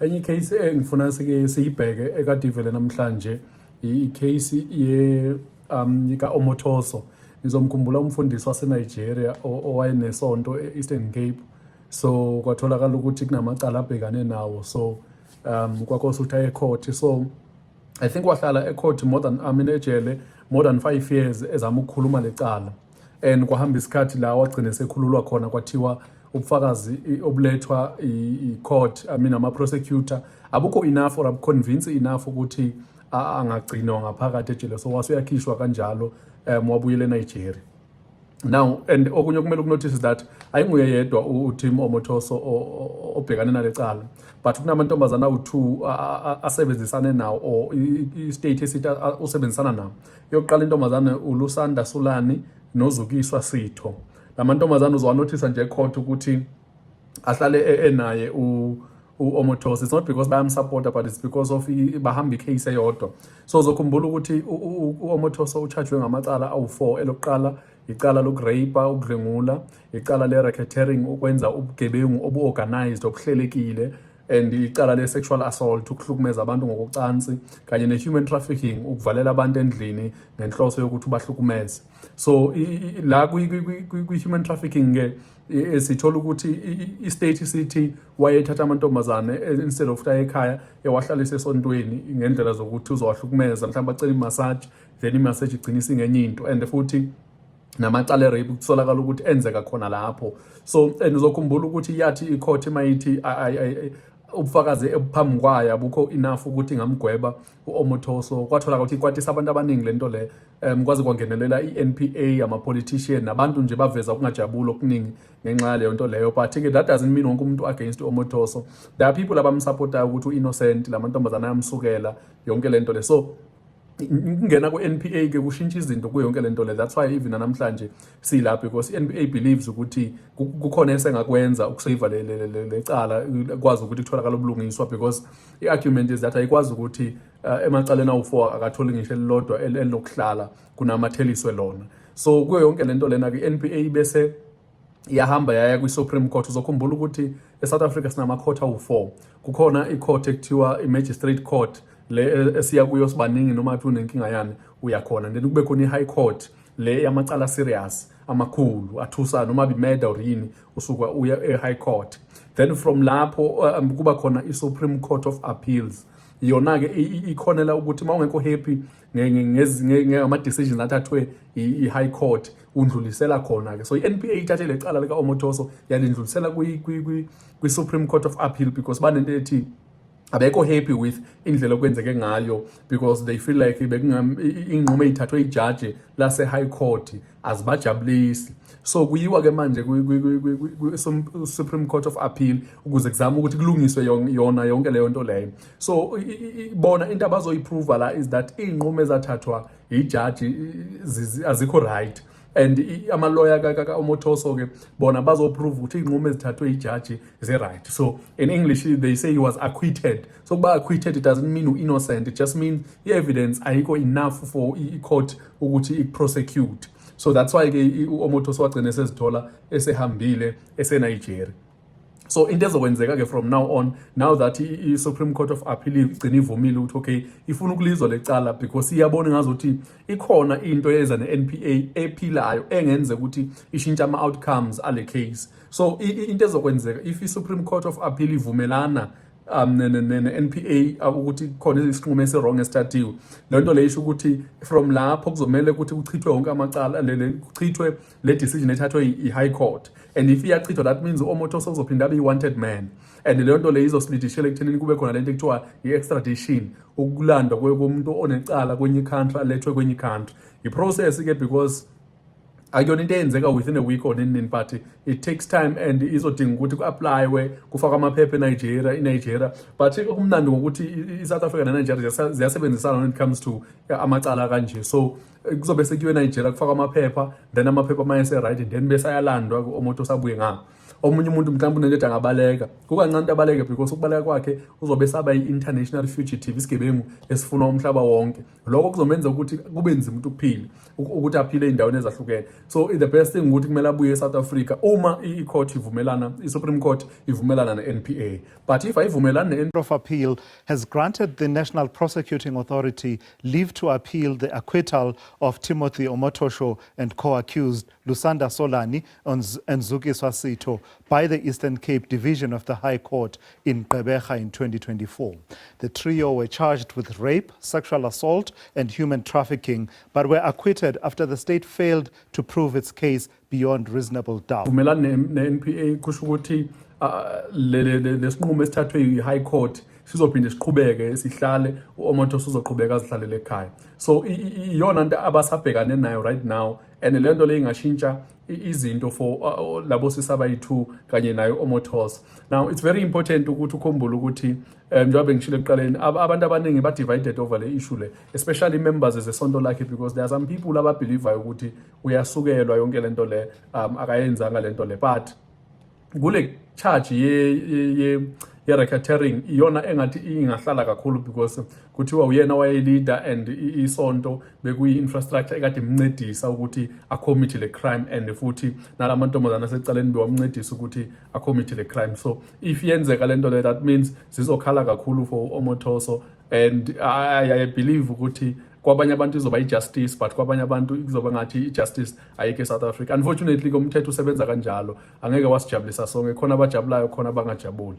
enye case engifuna siyibheke ekade ivele namhlanje i-case ka Omothoso. Ngizomkhumbula umfundisi waseNigeria owayenesonto e-Eastern Cape. So kwatholakala ukuthi kunamacala abhekane nawo, so kwakose ukuthi aye court. So I think wahlala ecourt ejele more than 5 years ezama ukukhuluma lecala, and kwahamba isikhathi la wagcina sekhululwa khona kwathiwa ubufakazi obulethwa i-court, ama-prosecutor abukho enough or abuconvince enough ukuthi angagcinwa ngaphakathi ejele, so wasuyakhishwa kanjalo wabuyela eNigeria. Now, and okunye kumele ukunotice that ayinguye yedwa uTim Omothoso obhekane nalecala, but kunamantombazana awu2 asebenzisane nawo, or i-state esithi usebenzisana nawo. Yokuqala intombazane uLusanda Sulani noZukiswa Sitho. Lamantombazana uzwanotice nje ecourt ukuthi ahlale enaye Omothoso. It's not because bayamsupporta, but it's because of bahamba icase eyodwa. So uzokhumbula ukuthi uOmothoso uchargwe ngamacala awu4. Elokuqala icala lokurepa, ukudlengula, icala le-racketeering, ukwenza ubugebengu obu-organized, obuhlelekile, and icala le-sexual assault, ukuhlukumeza abantu ngokocansi, kanye ne-human trafficking, ukuvalela abantu endlini ngenhloso yokuthi ubahlukumeze. So la kwi-human trafficking-ke sithola ukuthi i-state city wayethatha amantombazane instead of ukuthi ekhaya ewahlalisa esontweni ngendlela zokuthi uzowahlukumeza, mhlawumbe acela i-massage, then i-massage igcina isingenye into, and futhi namacala rape kutholakala ukuthi enzeka khona lapho. So nizokhumbula ukuthi yathi icourt mayithi ubufakazi ebuphambi kwayo abukho enough ukuthi ngamgweba uOmothoso, kwatholakala ukuthi kwatisa abantu abaningi lento le, kwazi kwangenelela i-NPA, ama-politician, nabantu nje baveza ukungajabula okuningi ngenxa yaleyo nto leyo. But ke that doesn't mean wonke umuntu against uOmothoso. There are people abamsupportayo ukuthi u-innocent, lamantombazana ayamsukela yonke lento le. So ngena ku-NPA ke kushintsha izinto kuyo yonke lento le. That's why even namhlanje silapha, because i-NPA believes ukuthi kukhona esengakwenza ukusave lecala, kwazi ukuthi kutholakala ubulungiswa, because i-argument is that ayikwazi ukuthi emacaleni awu4 akatholi ngisho elilodwa elinokuhlala kunamatheliswe lona. So kuyo yonke lento lena ke i-NPA bese iyahamba yaya kwi-Supreme Court. Uzokhumbula ukuthi eSouth Africa sinama-court awu4. Kukhona i-court ekuthiwa i-Magistrate Court, le esiya kuyo sibaningi noma athi unenkinga yani uyakhona. Then kube khona i-High Court le yamacala serious amakhulu athusa noma bi-murder or yini, usuka uya e-High Court. Then from lapho kuba khona i-Supreme Court of Appeals. Yona ke ikhonela ukuthi mawungekho happy ngama-decisions athathwe i-High Court undlulisela khona ke. So i-NPA ithathe lecala lika Omothoso yalindlulisela kwi-Supreme Court of Appeal, because banento ethi abekho happy with indlela okwenzeke ngayo, because they feel like inqumo eyithathwe ijudge lase-High Court azibajabulisi. So kuyiwa ke manje Supreme Court of Appeal ukuze kuzama ukuthi kulungiswe yona yonke leyo nto leyo. So bona into abazoyiprova la is that inqumo ezathathwa ijudge azikho right, and ama-lawyer ka-Omothoso ke bona bazoprove ukuthi inqumo ezithathwe ijudge ze-right. So in English they say he was acquitted. So kuba acquitted, it doesn't mean innocent, it just means i-evidence ayikho enough for i-court ukuthi i-prosecute. So that's why ke uOmothoso wagcina sezithola esehambile eseNigeria. So into ezokwenzeka ke from now on, now that i-Supreme Court of Appeal igcina ivumile ukuthi okay ifuna ukulizwa lecala, because iyabona ngazothi ikhona into eza ne-NPA ephilayo engenze ukuthi ishintshe ama-outcomes ale case. So into ezokwenzeka if i-Supreme Court of Appeal ivumelana ne-NPA ukuthi khona isinqumo esi-wrong esithathiwe, le nto le isho ukuthi from lapho kuzomele ukuthi kuchithwe wonke amacala, kuchithwe le decision ethathwe i-High Court. And if iyachithwa, that means uOmothoso uzophinda abe i-wanted man, and le nto le izosplitishela ekuthenini kube khona lento ekuthiwa i-extradition, ukulandwa komuntu onecala kwenye country alethwe kwenye country. I-process ke, because akuyona into eyenzeka within a week or nini, but it takes time, and izodinga ukuthi ku-applywe kufakwa amaphepha eNigeria. But kumnandi ngokuthi i-South Africa neNigeria ziyasebenzisana when it comes to amacala kanje. So kuzobe sekuyiwe eNigeria kufakwa amaphepha, then amaphepha mayese right, then bese ayalandwa uOmothoso abuye ngapha. omunye umuntu mhlawumbe unento angabaleka kukancane into abaleke because ukubaleka kwakhe uzobe saba i-international fugitive, isigebengu esifuna umhlaba wonke. Lokho kuzomenza ukuthi kube nzima ukuphila ukuthi aphile ey'ndaweni ezahlukene. So the best thing ukuthi kumele abuye eSouth Africa uma i-court ivumelana, i-Supreme Court ivumelana ne-NPA. But if ayivumelana of Appeal has granted the National Prosecuting Authority leave to appeal the acquittal of Timothy Omotosho and co-accused Lusanda Solani and Zuki Swasito by the Eastern Cape Division of the High Court in Gqeberha in 2024. The trio were charged with rape, sexual assault and human trafficking, but were acquitted after the state failed to prove its case beyond reasonable doubt. Vumelana ne-NPA kusho ukuthi lesinqumo esithathwe yi-High Court sizophinde siqhubeke sihlale, uOmotosho uzoqhubeka azihlalele ekhaya. So iyona nto abasabhekane nayo right now, and le nto le ingashintsha izinto for labo sisaba yi-2 kanye nayo uOmotosho. Now it's very important ukuthi ukhumbule ukuthi njengoba ngishilo ekuqaleni abantu abaningi ba-divided over le issue le, especially members zesonto lakhe, because there are some people ababelievayo ukuthi uyasukelwa yonke le nto le, akayenzanga le nto le. But kule charge ye-racketeering iyona engathi ingahlala kakhulu because kuthiwa uyena waye-leader and isonto bekuyi-infrastructure ekade imncedisa ukuthi accommit le crime, and futhi nalamantombazana asecaleni bewamncedisa ukuthi accommit le crime. So if yenzeka le nto le, that means zizokhala kakhulu for uOmotosho, and I believe ukuthi kwabanye abantu izoba i-justice, but kwabanye abantu kuzoba ngathi i-justice ayikho eSouth Africa. Unfortunately umthetho usebenza kanjalo, angeke wasijabulisa sonke, khona abajabulayo khona abangajabuli.